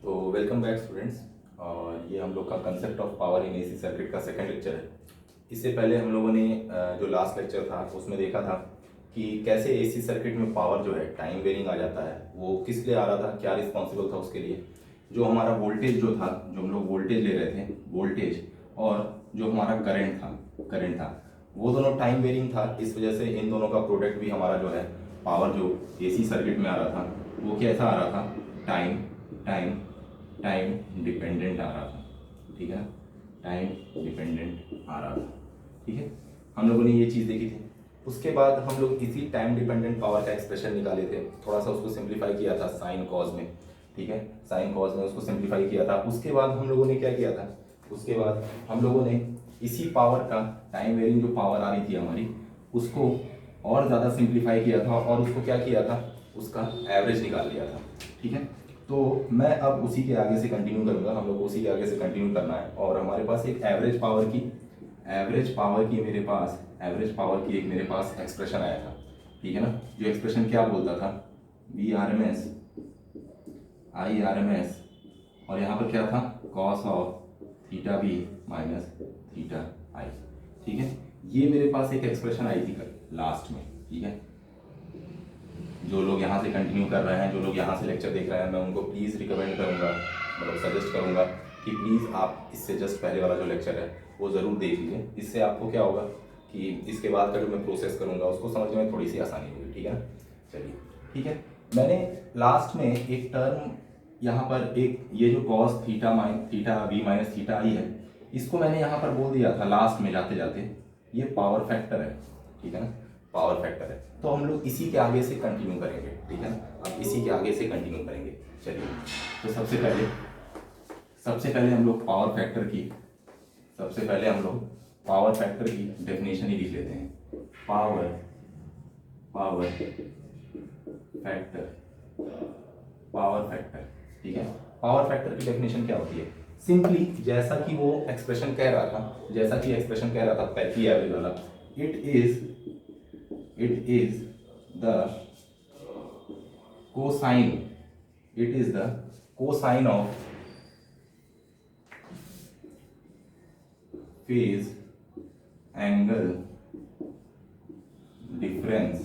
तो welcome back students. और ये हम लोग का concept of power in AC circuit का सेकंड लेक्चर है। इससे पहले हम लोगों ने जो लास्ट लेक्चर था उसमें देखा था कि कैसे एसी सर्किट में पावर जो है टाइम वेरिंग आ जाता है, वो किस लिए आ रहा था, क्या रिस्पॉन्सिबल था उसके लिए। जो हमारा वोल्टेज जो था, जो हम लोग वोल्टेज ले रहे थे, वोल्टेज और जो हमारा करंट था वो दोनों टाइम वेरिंग था। इस वजह से इन दोनों का प्रोडक्ट भी हमारा जो है पावर जो एसी सर्किट में आ रहा था वो कैसा आ रहा था, टाइम टाइम टाइम डिपेंडेंट आ रहा था। ठीक है ना, टाइम डिपेंडेंट आ रहा था। ठीक है, हम लोगों ने ये चीज़ देखी थी। उसके बाद हम लोग इसी टाइम डिपेंडेंट पावर का एक्सप्रेशन निकाले थे, थोड़ा सा उसको सिंप्लीफाई किया था साइन कॉज में। ठीक है, साइन कॉज में उसको सिंप्लीफाई किया था। उसके बाद हम लोगों ने क्या किया था, उसके बाद हम लोगों ने इसी पावर का टाइम वेरिंग जो पावर आ रही थी हमारी, उसको और ज़्यादा सिंप्लीफाई किया था और उसको क्या किया था, उसका एवरेज निकाल लिया था। ठीक है, तो मैं अब उसी के आगे से कंटिन्यू करूंगा, हम लोग को उसी के आगे से कंटिन्यू करना है। और हमारे पास एक एवरेज पावर की एक मेरे पास एक्सप्रेशन आया था। ठीक है ना, जो एक्सप्रेशन क्या बोलता था, V R M S I R M S, और यहाँ पर क्या था, cos of theta V minus theta I. ठीक है, ये मेरे पास एक एक्सप्रेशन आई थी कल लास्ट में। ठीक है, जो लोग यहाँ से कंटिन्यू कर रहे हैं, जो लोग यहाँ से लेक्चर देख रहे हैं, मैं उनको प्लीज़ रिकमेंड करूँगा, मतलब सजेस्ट करूँगा कि प्लीज़ आप इससे जस्ट पहले वाला जो लेक्चर है वो ज़रूर देख लीजिए। इससे आपको क्या होगा कि इसके बाद का जो मैं प्रोसेस करूँगा उसको समझने में थोड़ी सी आसानी होगी। ठीक है ना, चलिए ठीक है। मैंने लास्ट में एक टर्म यहाँ पर, एक ये जो cos theta V minus theta I है, इसको मैंने यहाँ पर बोल दिया था लास्ट में जाते जाते, ये पावर फैक्टर है। ठीक है ना, पावर फैक्टर है। तो हम लोग इसी के आगे से कंटिन्यू करेंगे। ठीक है ना, अब इसी के आगे से कंटिन्यू करेंगे। चलिए, तो सबसे पहले हम लोग पावर फैक्टर की डेफिनेशन ही लिख लेते हैं। पावर फैक्टर पावर फैक्टर ठीक है, पावर फैक्टर की डेफिनेशन क्या होती है, सिंपली जैसा कि वो एक्सप्रेशन कह रहा था, पहली एवरेज वाला, it is the cosine of phase angle difference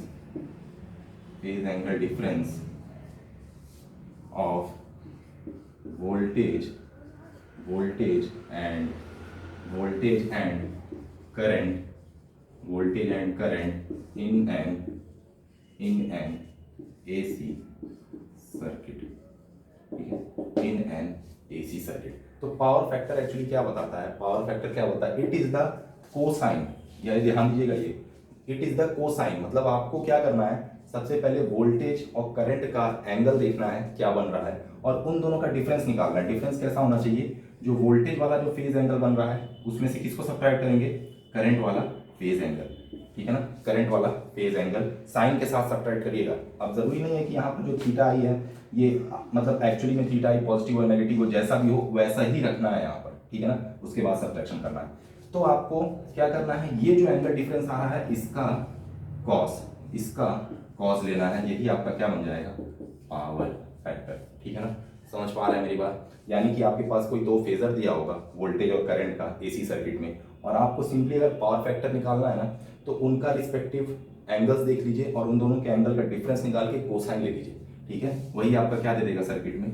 of voltage and current in an AC circuit. ठीक है, इन एन एसी सर्किट। तो पावर फैक्टर एक्चुअली क्या बताता है, पावर फैक्टर क्या होता है, इट इज द कोसाइन, या ध्यान दीजिएगा, ये इट इज द कोसाइन, मतलब आपको क्या करना है, सबसे पहले वोल्टेज और करंट का एंगल देखना है क्या बन रहा है, और उन दोनों का डिफरेंस निकालना है। डिफरेंस कैसा होना चाहिए, जो वोल्टेज वाला जो फेज एंगल बन रहा है उसमें से किसको सब्ट्रैक्ट करेंगे, करंट वाला फेज एंगल। ठीक है ना, करंट वाला फेज एंगल साइन के साथ सब्ट्रैक्ट करिएगा। अब जरूरी नहीं है कि यहाँ पर जो थीटा आई है ये मतलब एक्चुअली में थीटा आई पॉजिटिव और नेगेटिव हो, जैसा भी हो वैसा ही रखना है यहाँ पर। ठीक है ना, उसके बाद सब्ट्रैक्शन करना है। तो आपको क्या करना है, ये जो एंगल डिफरेंस आ रहा है इसका कॉस लेना है, यही आपका क्या बन जाएगा, पावर फैक्टर। ठीक है ना, समझ पा रहे हैं मेरी बात। यानी कि आपके पास कोई दो फेजर दिया होगा वोल्टेज और करंट का एसी सर्किट में, और आपको सिंपली अगर पावर फैक्टर निकालना है ना, तो उनका रिस्पेक्टिव एंगल्स देख लीजिए और उन दोनों के एंगल का डिफरेंस निकाल के कोसाइन ले लीजिए। ठीक है, वही आपका क्या दे देगा सर्किट में,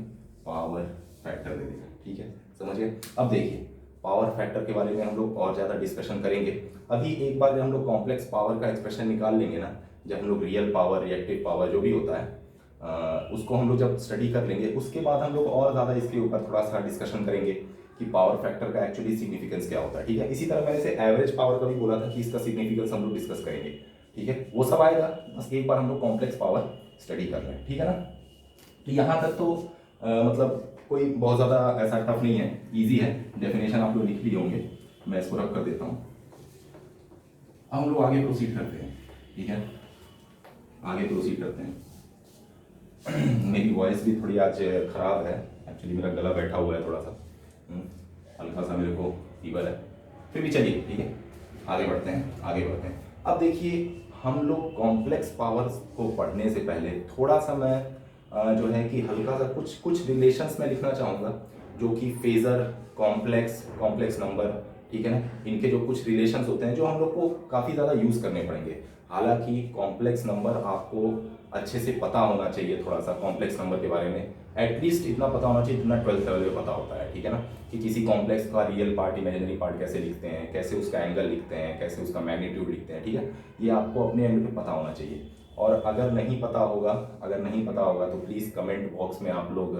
पावर फैक्टर दे देगा। ठीक है, समझिए। अब देखिए, पावर फैक्टर के बारे में हम लोग और ज़्यादा डिस्कशन करेंगे। अभी एक बार जब हम लोग कॉम्प्लेक्स पावर का एक्सप्रेशन निकाल लेंगे ना, जब हम लोग रियल पावर, रिएक्टिव पावर जो भी होता है उसको हम लोग जब स्टडी कर लेंगे, उसके बाद हम लोग और ज़्यादा इसके ऊपर थोड़ा सा डिस्कशन करेंगे कि पावर फैक्टर का एक्चुअली सिग्निफिकेंस क्या होता है। ठीक है, इसी तरह मैंने से एवरेज पावर का भी बोला था कि इसका सिग्निफिकेंस हम लोग डिस्कस करेंगे। ठीक है, वो सब आएगा, बस एक बार हम लोग कॉम्प्लेक्स पावर स्टडी कर रहे हैं। ठीक है ना, तो यहाँ तक तो मतलब कोई बहुत ज़्यादा ऐसा टफ नहीं है, इजी है। डेफिनेशन आप लोग लिख लिए होंगे, मैं इसको रख कर देता हूँ। अब हम लोग आगे प्रोसीड करते हैं। ठीक है, आगे प्रोसीड करते हैं। मेरी वॉइस भी थोड़ी आज खराब है, एक्चुअली मेरा गला बैठा हुआ है थोड़ा सा, हल्का सा मेरे को फीवर है, फिर भी चलिए ठीक है, आगे बढ़ते हैं। अब देखिए, हम लोग कॉम्प्लेक्स पावर्स को पढ़ने से पहले थोड़ा सा मैं जो है कि हल्का सा कुछ कुछ रिलेशंस में लिखना चाहूँगा, जो कि फेज़र, कॉम्प्लेक्स नंबर, ठीक है ना, इनके जो कुछ रिलेशंस होते हैं जो हम लोग को काफ़ी ज़्यादा यूज़ करने पड़ेंगे। हालांकि कॉम्प्लेक्स नंबर आपको अच्छे से पता होना चाहिए, थोड़ा सा कॉम्प्लेक्स नंबर के बारे में एटलीस्ट इतना पता होना चाहिए जितना 12th लेवल में पता होता है, ठीक है ना, कि किसी कॉम्प्लेक्स का रियल पार्ट, इमेजिनरी पार्ट कैसे लिखते हैं, कैसे उसका एंगल लिखते हैं, कैसे उसका मैग्नीट्यूड लिखते हैं, ठीक है, ये आपको अपने एंड पे पता होना चाहिए। और अगर नहीं पता होगा तो प्लीज़ कमेंट बॉक्स में आप लोग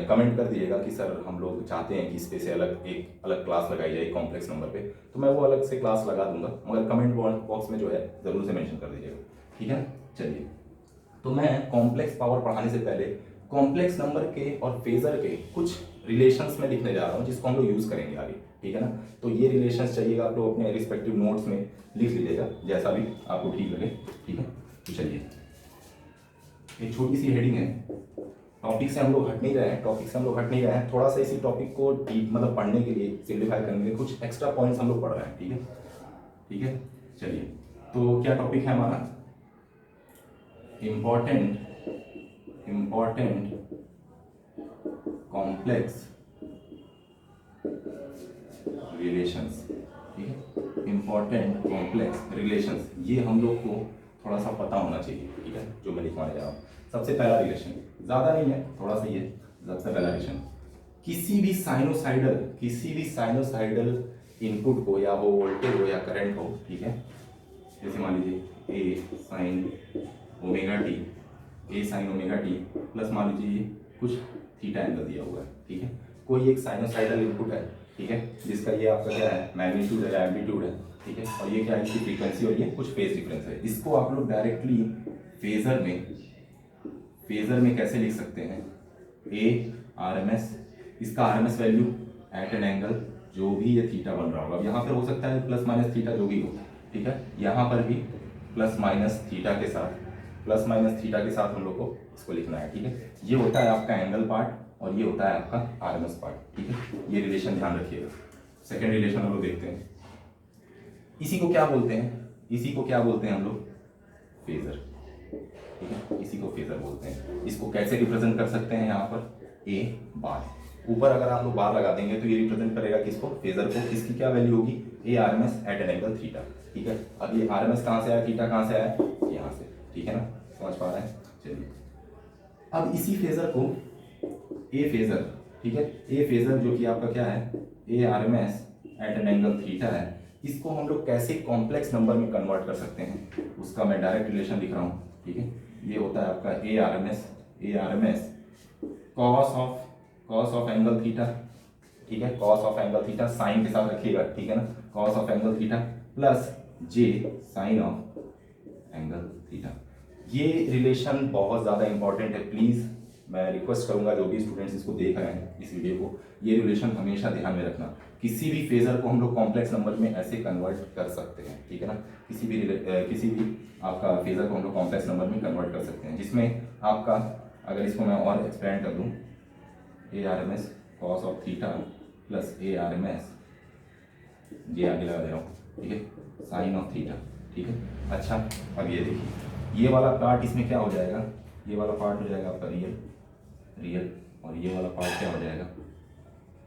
कमेंट कर दीजिएगा कि सर हम लोग चाहते हैं कि इस पे से एक अलग क्लास लगाई जाए कॉम्प्लेक्स नंबर पे, तो मैं वो अलग से क्लास लगा दूंगा, मगर कमेंट बॉक्स में जो है ज़रूर से मेंशन कर दीजिएगा, ठीक है। चलिए, तो मैं कॉम्प्लेक्स पावर पढ़ाने से पहले कॉम्प्लेक्स नंबर के और फेजर के कुछ रिलेशंस में लिखने जा रहा हूँ, जिसको हम लोग यूज़ करेंगे आगे, ठीक है ना। तो ये रिलेशंस चाहिएगा आप लोग अपने रिस्पेक्टिव नोट्स में लिख लीजिएगा, जैसा भी आपको ठीक लगे, ठीक है। तो चलिए, एक छोटी सी हेडिंग है, टॉपिक से हम लोग हट नहीं रहे हैं, थोड़ा सा इसी टॉपिक को डीप मतलब पढ़ने के लिए, सिम्प्लीफाई करने के लिए कुछ एक्स्ट्रा पॉइंट्स हम लोग पढ़ रहे हैं, ठीक है। चलिए, तो क्या टॉपिक है हमारा, इम्पोर्टेंट कॉम्प्लेक्स रिलेशंस, ठीक है, इम्पोर्टेंट कॉम्प्लेक्स रिलेशंस, ये हम लोग को थोड़ा सा पता होना चाहिए, ठीक है, जो मैं लिखवाने जा रहा हूँ। सबसे पहला रिलेशन, ज़्यादा नहीं है, थोड़ा सा ये सबसे पहला रिलेशन, किसी भी साइनोसाइडल इनपुट को, या वो वोल्टेज हो या करंट हो, ठीक है, जैसे मान लीजिए ए साइन ओमेगा टी प्लस मान लीजिए कुछ थीटा एंगल दिया हुआ है, ठीक है, कोई एक साइनोसाइडल इनपुट है, ठीक है, जिसका ये आपका क्या है, मैग्नीट्यूड है या एम्पलीट्यूड है, ठीक है, और ये क्या है, इसकी फ्रीक्वेंसी और ये कुछ फेज डिफरेंस है। इसको आप लोग डायरेक्टली फेजर में कैसे लिख सकते हैं, ए आर एम एस, इसका R M S value at an angle, जो भी ये थीटा बन रहा होगा, अब यहाँ पर हो सकता है प्लस माइनस थीटा जो भी हो, ठीक है, यहाँ पर भी प्लस माइनस थीटा के साथ हम लोग को इसको लिखना है, ठीक है। ये होता है आपका एंगल पार्ट और ये होता है आपका आर एम एस पार्ट, ठीक है, ये रिलेशन ध्यान रखिएगा। सेकेंड रिलेशन हम लोग देखते हैं, इसी को क्या बोलते हैं हम लोग, फेजर, ठीक है, इसी को फेजर बोलते हैं। इसको कैसे रिप्रेजेंट कर सकते हैं, यहाँ पर ए बार, ऊपर अगर आप लोग बार लगा देंगे तो ये रिप्रेजेंट करेगा किसको, फेजर को, इसकी क्या वैल्यू होगी, A R M S at an angle theta, ठीक है। अब ये आर एम एस कहाँ से आया, थीटा कहाँ से आया, यहाँ से, ठीक है ना, समझ पा रहे हैं। चलिए, अब इसी फेजर को ए फेजर, ठीक है, ए फेजर जो कि आपका क्या है, A R M S at an angle theta है, इसको हम लोग कैसे कॉम्प्लेक्स नंबर में कन्वर्ट कर सकते हैं, उसका मैं डायरेक्ट रिलेशन लिख रहा हूँ, ठीक है। ये होता है आपका A R M S cos of angle theta, ठीक है, cos of angle theta sine के साथ रखिएगा, ठीक है ना, cos of angle theta plus J sine of angle theta. ये रिलेशन बहुत ज़्यादा इंपॉर्टेंट है, प्लीज़ मैं रिक्वेस्ट करूंगा जो भी स्टूडेंट्स इसको देख रहे हैं इस वीडियो को, ये रिलेशन हमेशा ध्यान में रखना। किसी भी फेजर को हम लोग कॉम्प्लेक्स नंबर में ऐसे कन्वर्ट कर सकते हैं, ठीक है ना, किसी भी आपका फेजर को हम लोग कॉम्प्लेक्स नंबर में कन्वर्ट कर सकते हैं, जिसमें आपका, अगर इसको मैं और एक्सपेंड कर दूँ, A R M S cos of theta plus A R M S, ये आगे लगा दे रहा हूँ, ठीक है, साइन ऑफ थीटा, ठीक है। अच्छा, अब ये देखिए, ये वाला पार्ट इसमें क्या हो जाएगा, ये वाला पार्ट हो जाएगा आपका रियल, और ये वाला पार्ट क्या हो जाएगा,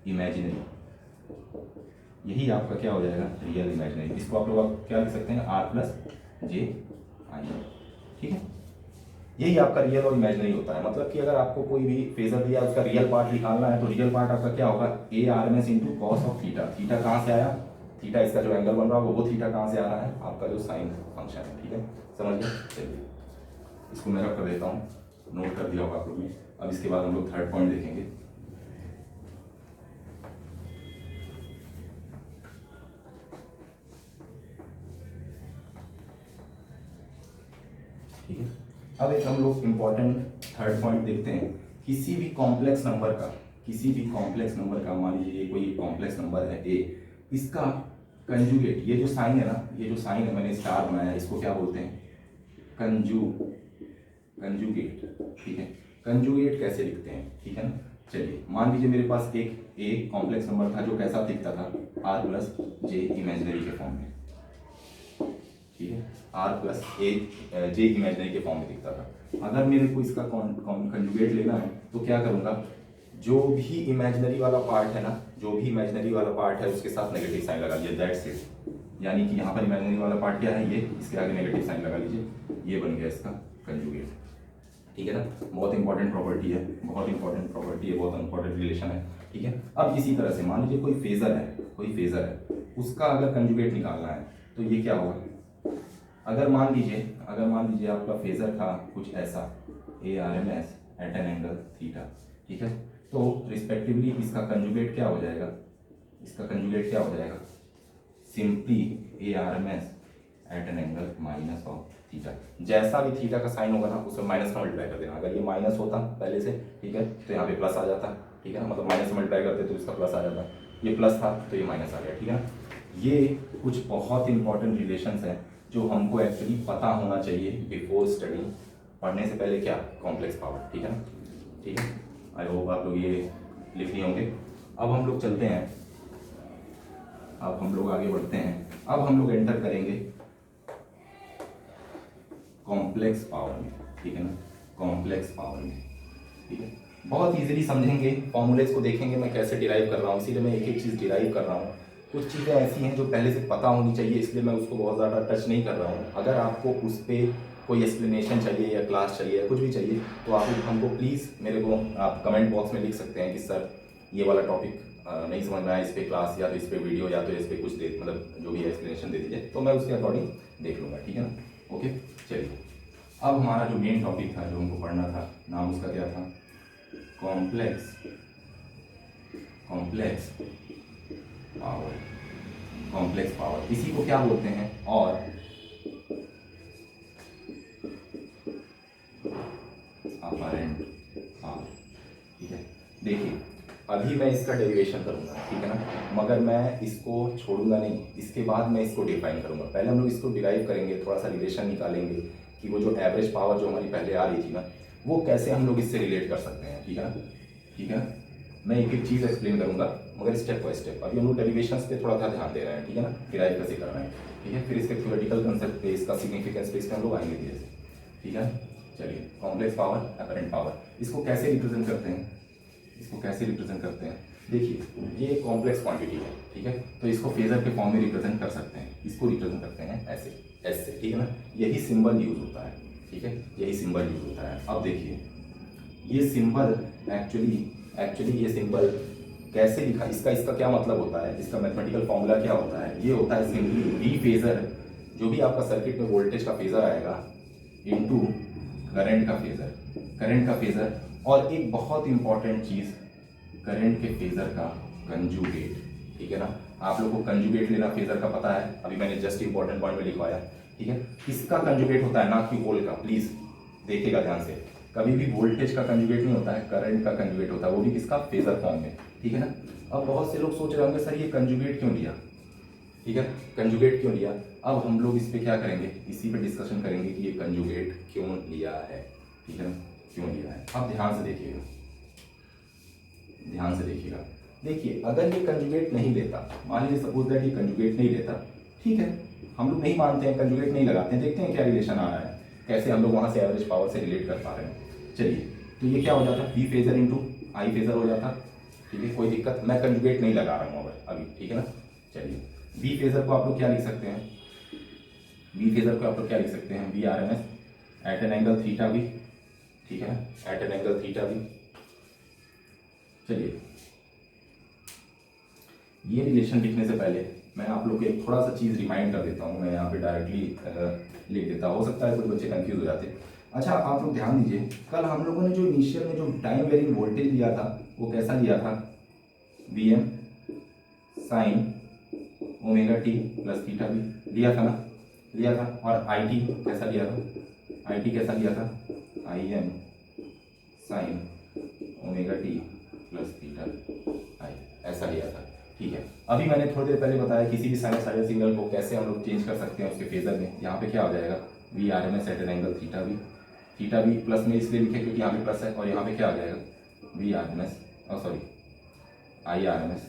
इमेजिनरी। यही आपका क्या हो जाएगा, रियल इमेजिनरी। इसको आप लोग क्या लिख सकते हैं, आर प्लस जे आई, ठीक है। यही आपका रियल और इमेजिनरी होता है, मतलब कि अगर आपको कोई भी फेजर दिया उसका रियल पार्ट निकालना है, तो रियल पार्ट आपका क्या होगा, A R M S into cos of theta. Theta कहाँ से आया, थीटा इसका जो एंगल बन रहा है वो थीटा कहाँ से आ रहा है, आपका जो साइन फंक्शन है, ठीक है, समझ गए। चलिए, इसको मैं रख कर देता हूँ, नोट कर दिया होगा आप लोग ने। अब इसके बाद हम लोग थर्ड पॉइंट देखेंगे, ठीक है। अब एक हम लोग इम्पॉर्टेंट थर्ड पॉइंट देखते हैं, किसी भी कॉम्प्लेक्स नंबर का मान लीजिए कोई कॉम्प्लेक्स नंबर है ए, इसका कंजुगेट, ये जो साइन है ना, ये जो साइन है मैंने स्टार बनाया, इसको क्या बोलते हैं, कंजुगेट, ठीक है। कंजुगेट कैसे लिखते हैं, ठीक है ना। चलिए, मान लीजिए मेरे पास एक कॉम्प्लेक्स नंबर था जो कैसा दिखता था, आर प्लस जे इमेजिनरी के फॉर्म में, ठीक है, R plus A J imaginary के फॉर्म में दिखता था। अगर मेरे को इसका कंजुगेट लेना है तो क्या करूँगा, जो भी इमेजनरी वाला पार्ट है ना, जो भी इमेजनरी वाला पार्ट है उसके साथ नेगेटिव साइन लगा लीजिए, दैट्स इट। यानी कि यहाँ पर इमेजनरी वाला पार्ट क्या है, ये, इसके आगे नेगेटिव साइन लगा लीजिए, ये बन गया इसका कंजुगेट। ठीक है ना, बहुत इंपॉर्टेंट प्रॉपर्टी है, बहुत इंपॉर्टेंट प्रॉपर्टी है, बहुत इंपॉर्टेंट रिलेशन है। ठीक है, अब इसी तरह से मान लीजिए कोई फेजर है, कोई फेजर है, उसका अगर कंजुगेट निकालना है तो ये क्या होगा, अगर मान लीजिए आपका फेजर था कुछ ऐसा, A R M S at an angle theta. ठीक है, तो रिस्पेक्टिवली इसका कंजुगेट क्या हो जाएगा, इसका कंजुगेट क्या हो जाएगा, simply A R M S at an angle minus of theta. जैसा भी थीटा का साइन होगा ना उसमें माइनस का मल्टीप्लाई कर देना। अगर ये माइनस होता पहले से, ठीक है, तो यहाँ पे प्लस आ जाता। ठीक है ना, मतलब माइनस मल्टीप्लाई करते तो इसका प्लस आ जाता, ये प्लस था तो ये माइनस आ गया। ठीक है ना, ये कुछ बहुत इंपॉर्टेंट रिलेशंस हैं जो हमको एक्चुअली पता होना चाहिए बिफोर स्टडी, पढ़ने से पहले क्या, कॉम्प्लेक्स पावर। ठीक है ना, ठीक है, आई होप आप लोग ये लिख लिए होंगे। अब हम लोग चलते हैं, अब हम लोग आगे बढ़ते हैं। अब हम लोग एंटर करेंगे कॉम्प्लेक्स पावर में। ठीक है ना, कॉम्प्लेक्स पावर में। ठीक है, बहुत इजीली समझेंगे, फॉर्मूलेज को देखेंगे मैं कैसे डिराइव कर रहा हूँ, इसीलिए मैं एक एक चीज़ डिराइव कर रहा हूँ। कुछ चीज़ें ऐसी हैं जो पहले से पता होनी चाहिए, इसलिए मैं उसको बहुत ज़्यादा टच नहीं कर रहा हूँ। अगर आपको उस पर कोई एक्सप्लेनेशन चाहिए या क्लास चाहिए या कुछ भी चाहिए तो आप हमको प्लीज़ मेरे को आप कमेंट बॉक्स में लिख सकते हैं कि सर ये वाला टॉपिक नहीं समझ में आया, इस पर क्लास या तो इस पर वीडियो या तो इस पर कुछ दे, मतलब जो भी एक्सप्लेनेशन दे दीजिए, तो मैं उसके अकॉर्डिंग देख लूँगा। ठीक है ना, ओके। चलिए, अब हमारा जो मेन टॉपिक था, जो हमको पढ़ना था, नाम उसका क्या था, कॉम्प्लेक्स पावर। कॉम्प्लेक्स पावर इसी को क्या बोलते हैं, और अपरेंट पावर। ठीक है, देखिए अभी मैं इसका डेरिवेशन करूंगा, ठीक है ना, मगर मैं इसको छोड़ूंगा नहीं, इसके बाद मैं इसको डिफाइन करूंगा। पहले हम लोग इसको डिराइव करेंगे, थोड़ा सा रिलेशन निकालेंगे कि वो जो एवरेज पावर जो हमारी पहले आ रही थी ना, वो कैसे हम लोग इससे रिलेट कर सकते हैं। ठीक है ना, ठीक है, मैं एक एक चीज़ एक्सप्लेन करूंगा मगर स्टेप बाय स्टेप। अभी हम लोग डेरिवेशंस पे थोड़ा सा ध्यान दे रहे हैं। ठीक है ना, डिराइव कैसे करना है। ठीक है, फिर इसके थ्योरेटिकल कंसेप्ट पे, इसका सिग्निफिकेंस पे, इस पे हम लोग आएंगे धीरे से। ठीक है, चलिए, कॉम्प्लेक्स पावर, अपरेंट पावर, इसको कैसे रिप्रेजेंट करते हैं, इसको कैसे रिप्रेजेंट करते हैं। देखिए ये कॉम्प्लेक्स क्वांटिटी है, ठीक है, तो इसको फेजर के फॉर्म में रिप्रेजेंट कर सकते हैं। इसको रिप्रेजेंट करते हैं ऐसे, ऐसे। ठीक है ना, यही सिंबल यूज होता है। ठीक है, यही सिंबल यूज होता है। अब देखिए ये सिंबल एक्चुअली ये सिंबल कैसे लिखा, इसका क्या मतलब होता है, इसका मैथमेटिकल फॉर्मूला क्या होता है। ये होता है सिंपली वी फेजर, जो भी आपका सर्किट में वोल्टेज का फेजर आएगा, इनटू करंट का फेजर, और एक बहुत इंपॉर्टेंट चीज, करंट के फेजर का कंजुगेट। ठीक है ना, आप लोग को कंजुगेट लेना फेजर का पता है, अभी मैंने जस्ट इंपॉर्टेंट पॉइंट में लिखवाया। ठीक है, इसका कंजुगेट होता है, ना कि वोल्ट का। प्लीज देखिएगा ध्यान से, कभी भी वोल्टेज का कंजुगेट नहीं होता है, करंट का कंजुगेट होता है, वो भी किसका, फेजर फॉर्म में। ठीक है ना, अब बहुत से लोग सोच रहे होंगे सर ये कंजुगेट क्यों लिया। ठीक है, कंजुगेट क्यों लिया, अब हम लोग इस पे क्या करेंगे, इसी पे डिस्कशन करेंगे कि ये कंजुगेट क्यों लिया है। ठीक है ना, क्यों लिया है। अब ध्यान से देखिएगा, ध्यान से देखिएगा। देखिए अगर ये कंजुगेट नहीं लेता, मान लीजिए सपोज दैट ये कंजुगेट नहीं लेता, ठीक है, हम लोग नहीं मानते हैं, कंजुगेट नहीं लगाते हैं, देखते हैं क्या रिलेशन आ रहा है, कैसे हम लोग वहां से एवरेज पावर से रिलेट कर पा रहे हैं। चलिए, तो ये क्या हो जाता, V phasor into I phasor हो जाता। ठीक है, कोई दिक्कत, मैं कंजुगेट नहीं लगा रहा हूँ अभी। ठीक है ना, चलिए, वी फेजर को आप लोग क्या लिख सकते हैं, वी फेजर को आप लोग क्या लिख सकते हैं, V R M S at an angle theta भी। ठीक है ना, एट एन एंगल थीटा भी। चलिए, ये रिलेशन लिखने से पहले मैं आप लोग को एक थोड़ा सा चीज़ रिमाइंड कर देता हूँ। मैं यहाँ पे डायरेक्टली लिख देता, हो सकता है कुछ बच्चे कंफ्यूज हो जाते। अच्छा, आप लोग ध्यान दीजिए, कल हम लोगों ने जो इनिशियल में जो टाइम वेरिंग वोल्टेज लिया था, वो कैसा लिया था, V M sine omega T plus theta भी लिया था ना, लिया था। और आई टी कैसा लिया था, आई टी कैसा लिया था, I M sine omega T plus theta I, ऐसा लिया था। ठीक है, अभी मैंने थोड़ी देर पहले बताया किसी भी साइनसॉइडल सिग्नल को कैसे हम लोग चेंज कर सकते हैं उसके फेजर में। यहाँ पे क्या हो जाएगा, V R M S at an angle theta भी प्लस में इसलिए लिखे क्योंकि यहाँ पे प्लस है, और यहाँ पे क्या आ जाएगा, V R M S, sorry I R M S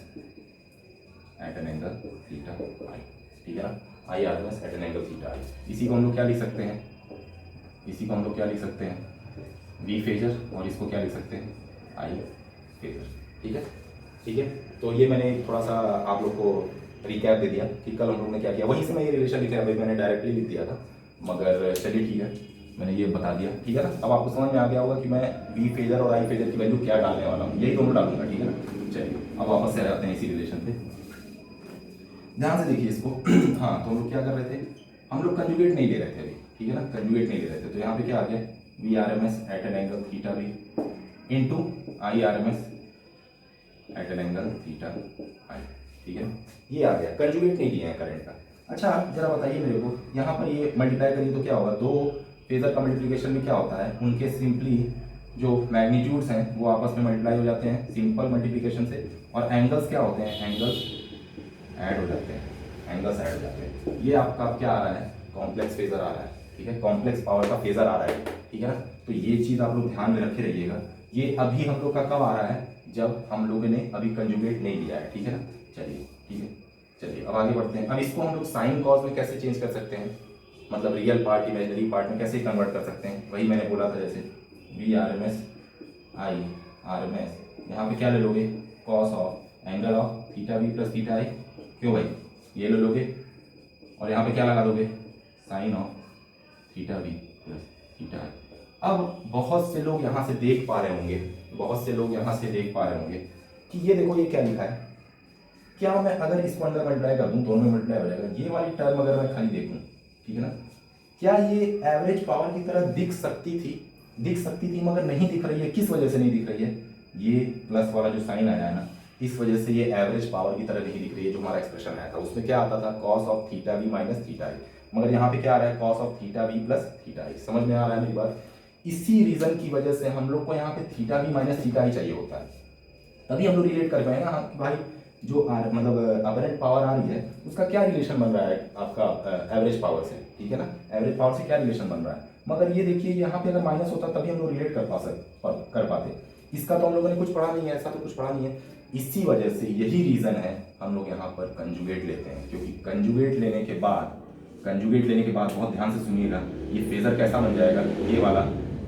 at an angle theta I. ठीक है ना, I R M S at an angle theta I. इसी को हम लोग क्या लिख सकते हैं, इसी को हम लोग क्या लिख सकते हैं, वी फेजर, और इसको क्या लिख सकते हैं, आई फेजर। ठीक है, ठीक है। तो ये मैंने थोड़ा सा आप लोग को रिकैप दे दिया कि कल हम लोग ने क्या किया, वहीं से मैं ये रिलेशन लिखा है भाई, मैंने डायरेक्टली लिख दिया था, मगर चलिए ठीक है, मैंने ये बता दिया। ठीक है ना, अब आपको समझ में आ गया होगा कि मैं वी फेजर और आई फेजर की वैल्यू क्या डालने वाला हूँ, यही दोनों डालूंगा। ठीक है ना, चलिए अब वापस से आ जाते हैं इसी रिलेशन पे, ध्यान से देखिए इसको। हाँ, तो हम लोग क्या कर रहे थे, हम लोग कंजुगेट नहीं ले रहे थे अभी। ठीक है ना, कंजुगेट नहीं ले रहे थे, तो यहाँ पे क्या आ गया, V R M S at an angle theta V into I R M S at an angle theta I. ठीक है, ये आ गया, कंजुगेट नहीं लिया है करंट का। अच्छा जरा बताइए मेरे को, यहाँ पर ये मल्टीप्लाई करिए तो क्या होगा, दो फेजर का मल्टीप्लिकेशन में क्या होता है, उनके सिंपली जो मैग्नीट्यूड्स हैं वो आपस में मल्टीप्लाई हो जाते हैं सिंपल मल्टीप्लिकेशन से, और एंगल्स क्या होते हैं, एंगल्स ऐड हो जाते हैं, एंगल्स ऐड हो जाते हैं। ये आपका क्या आ रहा है, कॉम्प्लेक्स फेजर आ रहा है। ठीक है, कॉम्प्लेक्स पावर का फेजर आ रहा है। ठीक है ना, तो ये चीज़ आप लोग ध्यान में रखे रहिएगा। ये अभी हम लोग का कब आ रहा है, जब हम लोगों ने अभी कंजुगेट नहीं लिया है। ठीक है ना, चलिए ठीक है, चलिए अब आगे बढ़ते हैं। अब इसको हम लोग साइन कॉस में कैसे चेंज कर सकते हैं, मतलब रियल पार्ट इमेजिनरी पार्ट में कैसे कन्वर्ट कर सकते हैं, वही मैंने बोला था, जैसे V R M S I R M S, यहाँ पे क्या ले लोगे, cos of angle of theta V plus theta I, क्यों भाई, ये ले लोगे, और यहाँ पे क्या लगा दोगे, sine of theta V plus theta I. अब बहुत से लोग यहाँ से देख पा रहे होंगे, बहुत से लोग यहाँ से देख पा रहे होंगे कि ये देखो ये क्या लिखा है, क्या मैं अगर इसको अंदर मल्टीप्लाई कर दूं, दोनों में मल्टीप्लाई हो जाएगा, ये वाली टर्म अगर मैं खाली देखूं, ठीक है ना, क्या ये एवरेज पावर की तरह दिख सकती थी, दिख सकती थी, मगर नहीं दिख रही है। किस वजह से नहीं दिख रही है, ये प्लस वाला जो साइन आया है ना, इस वजह से ये एवरेज पावर की तरह नहीं दिख रही है। जो हमारा एक्सप्रेशन आया था उसमें क्या आता था, cos of theta V minus theta I, मगर यहाँ पे क्या आ रहा है, cos of theta V plus theta I. समझ में आ रहा है मेरी बात। इसी रीजन की वजह से हम लोग को यहाँ पे थीटा वी माइनस थीटा आई चाहिए होता है, तभी हम लोग रिलेट कर पाएंगे हाँ कि भाई जो मतलब अपरेंट पावर आ रही है उसका क्या रिलेशन बन रहा है आपका एवरेज पावर से। ठीक है ना, एवरेज पावर से क्या रिलेशन बन रहा है। मगर ये देखिए यहाँ पे अगर माइनस होता तभी हम लोग रिलेट कर पाते। इसका तो हम लोगों ने कुछ पढ़ा नहीं है, ऐसा तो कुछ पढ़ा नहीं है। इसी वजह से यही रीजन है हम लोग यहाँ पर कंजुगेट लेते हैं, क्योंकि कंजुगेट लेने के बाद बहुत ध्यान से सुनिएगा, ये फेजर कैसा बन जाएगा, ये वाला।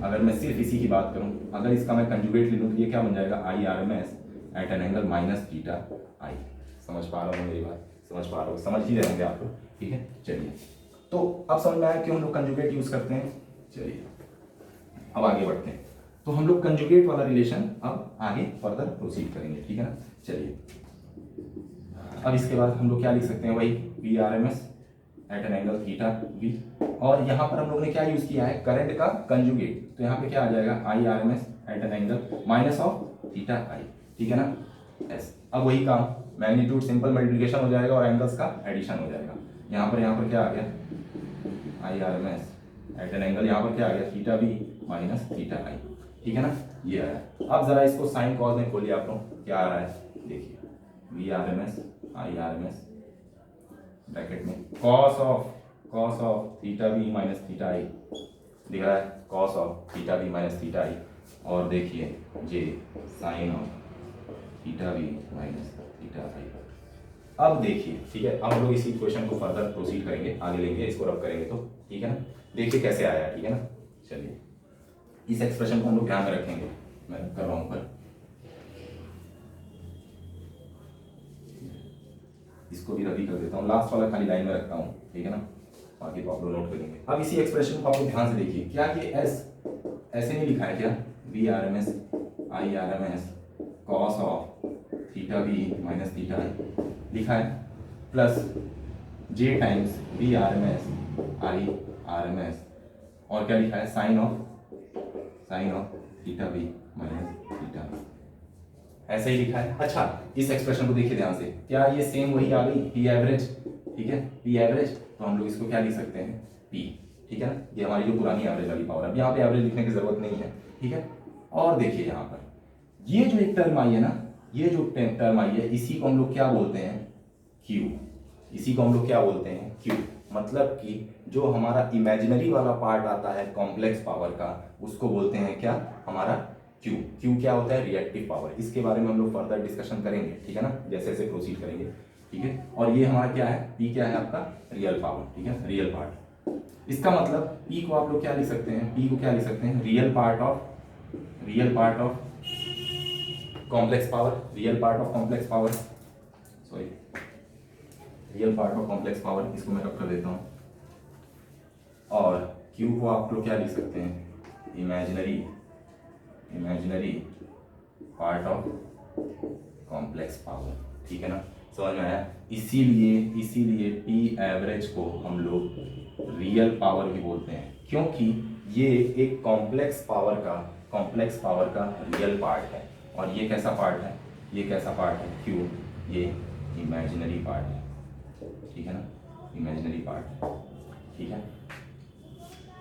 अगर मैं सिर्फ इसी की बात करूं, अगर इसका मैं कंजुगेट ले लूं तो ये क्या बन जाएगा, I R M S at an angle minus theta I. समझ पा रहा हूँ मेरी बात, समझ पा रहा हूँ, समझ ही रहेंगे आप लोग। ठीक है, चलिए तो अब समझ में आया क्यों हम लोग कंजुगेट यूज करते हैं। चलिए अब आगे बढ़ते हैं, तो हम लोग कंजुगेट वाला रिलेशन अब आगे फर्दर प्रोसीड करेंगे। ठीक है ना, चलिए अब इसके बाद हम लोग क्या लिख सकते हैं, वही V R M S at an angle theta V, और यहाँ पर हम लोग ने क्या यूज किया है, करंट का कंजुगेट, तो यहाँ पे क्या आ जाएगा, I R M S at an angle minus of theta I. ठीक है ना, एस। अब वही काम, मैग्नीट्यूड सिंपल मल्टीप्लिकेशन हो जाएगा और एंगल्स का एडिशन हो जाएगा। यहाँ पर क्या आ गया, I R M S at an angle, यहाँ पर क्या आ गया, theta V minus theta I. ठीक है ना, ये आया। अब जरा इसको साइन कॉस में खोलिए आप लोग, क्या आ रहा है देखिए, V R M S I R M S bracket में cos of theta V minus theta I दिख रहा है, cos of theta V minus theta I, और देखिए J sine of theta V minus theta I. अब देखिए, ठीक है, अब हम लोग इसी इक्वेशन को फर्दर प्रोसीड करेंगे, आगे लेंगे, इसको रब करेंगे तो। ठीक है ना, देखिए कैसे आया। ठीक है ना, चलिए इस एक्सप्रेशन को हम लोग ध्यान में रखेंगे, मैं कर रहा हूँ पर इसको भी रद्दी कर देता हूँ, लास्ट वाला खाली लाइन में रखता हूँ। ठीक है ना, बाकी तो आप लोग नोट करेंगे। अब इसी एक्सप्रेशन को आप लोग ध्यान से देखिए, क्या ये एस ऐसे नहीं लिखा है क्या, V R M S I R M S cos of theta V minus theta I लिखा है, plus J times V R M S I R M S, और क्या लिखा है, sine of theta V minus theta I, ऐसे ही लिखा है। अच्छा इस एक्सप्रेशन को देखिए ध्यान से, क्या ये सेम वही आ गई, पी एवरेज। ठीक है, पी एवरेज, तो हम लोग इसको क्या लिख सकते हैं, पी। ठीक है ना, ये हमारी जो पुरानी एवरेज वाली पावर है, अब यहाँ पे एवरेज लिखने की जरूरत नहीं है। ठीक है, और देखिए यहाँ पर ये जो एक टर्म आई है ना, ये जो टर्म आई है, इसी को हम लोग क्या बोलते हैं, क्यू। इसी को हम लोग क्या बोलते हैं, क्यू। मतलब कि जो हमारा इमेजिनरी वाला पार्ट आता है कॉम्प्लेक्स पावर का, उसको बोलते हैं क्या, हमारा क्यू। क्यू क्या होता है, रिएक्टिव पावर। इसके बारे में हम लोग फर्दर डिस्कशन करेंगे। ठीक है ना, जैसे जैसे प्रोसीड करेंगे। ठीक ठीक है। और ये हमारा क्या है, P क्या है आपका, रियल पावर, ठीक है, रियल पार्ट। इसका मतलब P को आप लोग क्या लिख सकते हैं, P को क्या लिख सकते हैं, real part of complex power, real part of complex power, sorry real part of complex power, इसको मैं रख कर देता हूँ। और Q को आप लोग क्या लिख सकते हैं, imaginary part of complex power, ठीक है ना, समझ में आया। इसीलिए P एवरेज को हम लोग रियल पावर भी बोलते हैं, क्योंकि ये एक कॉम्प्लेक्स पावर का रियल पार्ट है। और ये कैसा पार्ट है, Q, ये इमेजिनरी पार्ट है, ठीक है ना, इमेजिनरी पार्ट, ठीक है।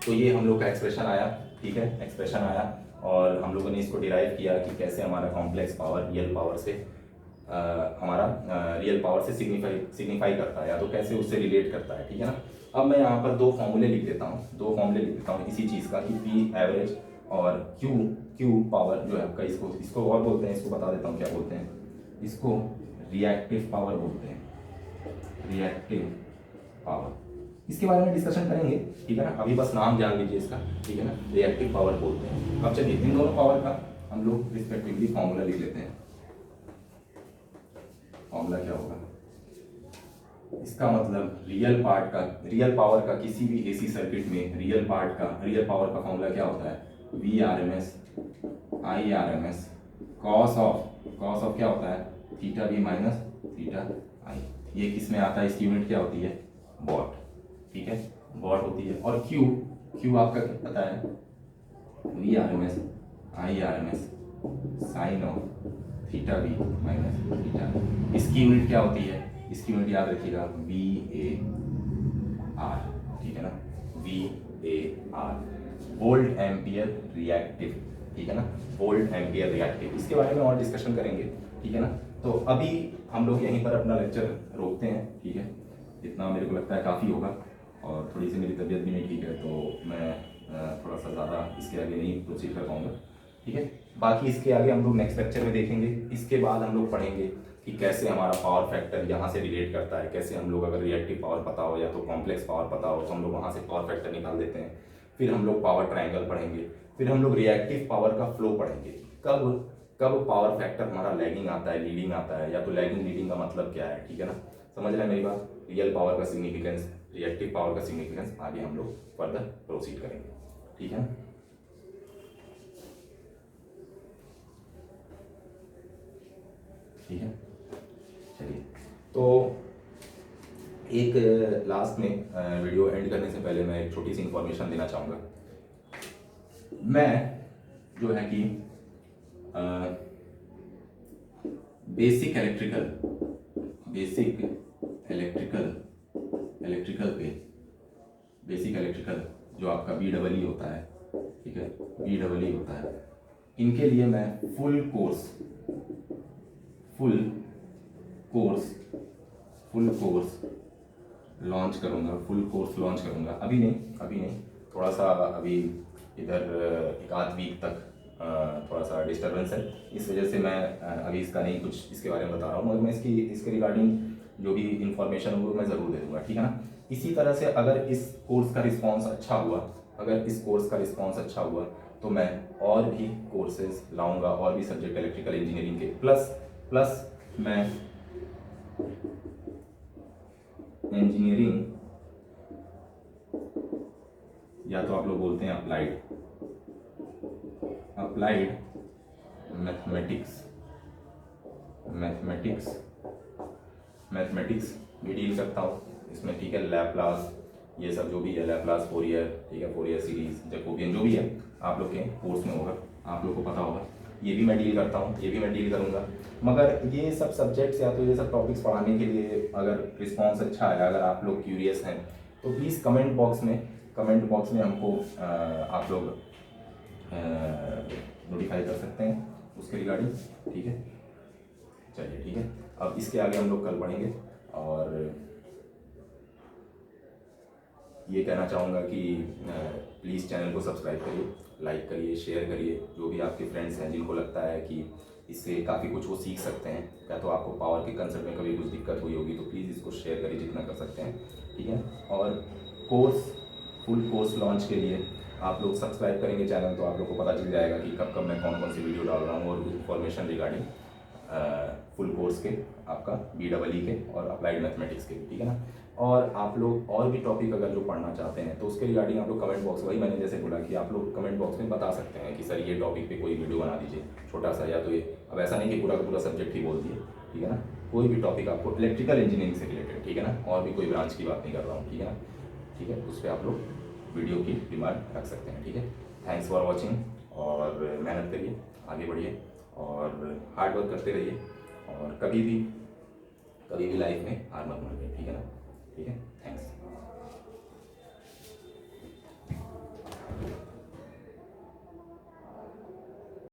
तो ये हम लोग का एक्सप्रेशन आया, ठीक है, एक्सप्रेशन आया। और हम लोगों ने इसको डिराइव किया कि कैसे हमारा कॉम्प्लेक्स पावर रियल पावर से रियल पावर से सिग्निफाई करता है, या तो कैसे उससे रिलेट करता है, ठीक है ना। अब मैं यहाँ पर दो फॉर्मूले लिख देता हूँ इसी चीज़ का, कि P एवरेज और Q पावर जो है आपका, इसको और बोलते हैं, इसको बता देता हूँ क्या बोलते हैं, इसको रिएक्टिव पावर बोलते हैं, रिएक्टिव पावर। इसके बारे में डिस्कशन करेंगे, ठीक है ना, अभी बस नाम जान लीजिए इसका, ठीक है ना, रिएक्टिव पावर बोलते हैं। अब चलिए इन दोनों पावर का हम लोग रिस्पेक्टिवली फॉर्मूला लिख लेते हैं। फॉर्मूला क्या होगा, इसका मतलब रियल पावर का किसी भी एसी सर्किट में रियल पावर का फॉर्मूला क्या होता है, VRMS IRMS कॉस ऑफ क्या होता है, theta V minus theta I। ये किस में आता है, इसकी यूनिट क्या होती है, वॉट, ठीक है, वॉट होती है। और Q आपका क्या पता है, VRMS IRMS sine of theta V minus theta. इसकी यूनिट क्या होती है, इसकी यूनिट याद रखिएगा, VAR, ठीक है ना, VAR, वोल्ट एम्पियर रिएक्टिव, ठीक है ना, वोल्ट एम्पियर रिएक्टिव। इसके बारे में और डिस्कशन करेंगे, ठीक है ना। तो अभी हम लोग यहीं पर अपना लेक्चर रोकते हैं, ठीक है, इतना मेरे को लगता है काफ़ी होगा। और थोड़ी सी मेरी तबीयत भी नहीं ठीक है, तो मैं थोड़ा सा ज़्यादा इसके आगे नहीं प्रोसीड कर पाऊँगा, ठीक है। बाकी इसके आगे हम लोग नेक्स्ट लेक्चर में देखेंगे। इसके बाद हम लोग पढ़ेंगे कि कैसे हमारा पावर फैक्टर यहाँ से रिलेट करता है, कैसे हम लोग अगर रिएक्टिव पावर पता हो या तो कॉम्प्लेक्स पावर पता हो तो हम लोग वहाँ से पावर फैक्टर निकाल देते हैं। फिर हम लोग पावर ट्रायंगल पढ़ेंगे, फिर हम लोग रिएक्टिव पावर का फ्लो पढ़ेंगे, कब पावर फैक्टर हमारा लैगिंग आता है, लीडिंग आता है, या तो लैगिंग लीडिंग का मतलब क्या है, ठीक है ना, समझ रहे हैं मेरी बात। रियल पावर का सिग्निफिकेंस, रिएक्टिव पावर का सिग्निफिकेंस आगे हम लोग फर्दर प्रोसीड करेंगे, ठीक है। ठीक है, चलिए। तो एक लास्ट में वीडियो एंड करने से पहले मैं एक छोटी सी इंफॉर्मेशन देना चाहूँगा। मैं जो है कि बेसिक इलेक्ट्रिकल जो आपका BEE होता है, ठीक है, BEE होता है, इनके लिए मैं फुल कोर्स लॉन्च करूंगा। अभी नहीं, थोड़ा सा अभी इधर एक आध वीक तक थोड़ा सा डिस्टर्बेंस है, इस वजह से मैं अभी इसका नहीं कुछ इसके बारे में बता रहा हूँ, मगर मैं इसके रिगार्डिंग जो भी इंफॉर्मेशन हो वो मैं ज़रूर दे दूँगा, ठीक है ना। इसी तरह से अगर इस कोर्स का रिस्पॉन्स अच्छा हुआ तो मैं और भी कोर्सेज लाऊंगा, और भी सब्जेक्ट इलेक्ट्रिकल इंजीनियरिंग के, प्लस मैं इंजीनियरिंग, या तो आप लोग बोलते हैं अप्लाइड मैथमेटिक्स भी डील करता हूँ इसमें, ठीक है। लैप्लास, ये सब जो भी है, लैप्लास, फोरियर, ठीक है, फोरियर सीरीज, जैकोबियन, जो भी है आप लोग के कोर्स में होगा, आप लोग को पता होगा, ये भी मैं डील करता हूँ, ये भी मैं डील करूँगा। मगर ये सब सब्जेक्ट्स या तो ये सब टॉपिक्स पढ़ाने के लिए अगर रिस्पॉन्स अच्छा है, अगर आप लोग क्यूरियस हैं, तो प्लीज़ कमेंट बॉक्स में हमको आप लोग नोटिफाई कर सकते हैं उसके रिगार्डिंग, ठीक है। चलिए, ठीक है, अब इसके आगे हम लोग कल पढ़ेंगे। और ये कहना चाहूँगा कि प्लीज़ चैनल को सब्सक्राइब करिए, लाइक करिए, शेयर करिए, जो भी आपके फ्रेंड्स हैं जिनको लगता है कि इससे काफ़ी कुछ वो सीख सकते हैं। या तो आपको पावर के कंसेप्ट में कभी कुछ दिक्कत हुई होगी तो प्लीज़ इसको शेयर करिए जितना कर सकते हैं, ठीक है। और कोर्स, फुल कोर्स लॉन्च के लिए आप लोग सब्सक्राइब करेंगे चैनल तो आप लोग को पता चल जाएगा कि कब कब मैं कौन कौन सी वीडियो डाल रहा हूँ, और इन्फॉर्मेशन रिगार्डिंग फुल कोर्स के, आपका BEE के और अप्लाइड मैथमेटिक्स के, ठीक है ना। और आप लोग और भी टॉपिक अगर जो पढ़ना चाहते हैं तो उसके रिगार्डिंग आप लोग कमेंट बॉक्स, वही मैंने जैसे बोला कि आप लोग कमेंट बॉक्स में बता सकते हैं कि सर ये टॉपिक पे कोई वीडियो बना दीजिए छोटा सा, या तो ये, अब ऐसा नहीं कि पूरा का पूरा सब्जेक्ट ही बोल दिए, ठीक है ना। कोई भी टॉपिक आपको इलेक्ट्रिकल इंजीनियरिंग से रिलेटेड, ठीक है ना, और भी कोई ब्रांच की बात नहीं कर रहा हूँ, ठीक है ना, ठीक है, उस पर आप लोग वीडियो की डिमांड रख सकते हैं, ठीक है। थैंक्स फॉर वॉचिंग, और मेहनत करिए, आगे बढ़िए और हार्ड वर्क करते रहिए, और कभी भी लाइफ में हार मत मानिए, ठीक है ना, ठीक है। थैंक्स।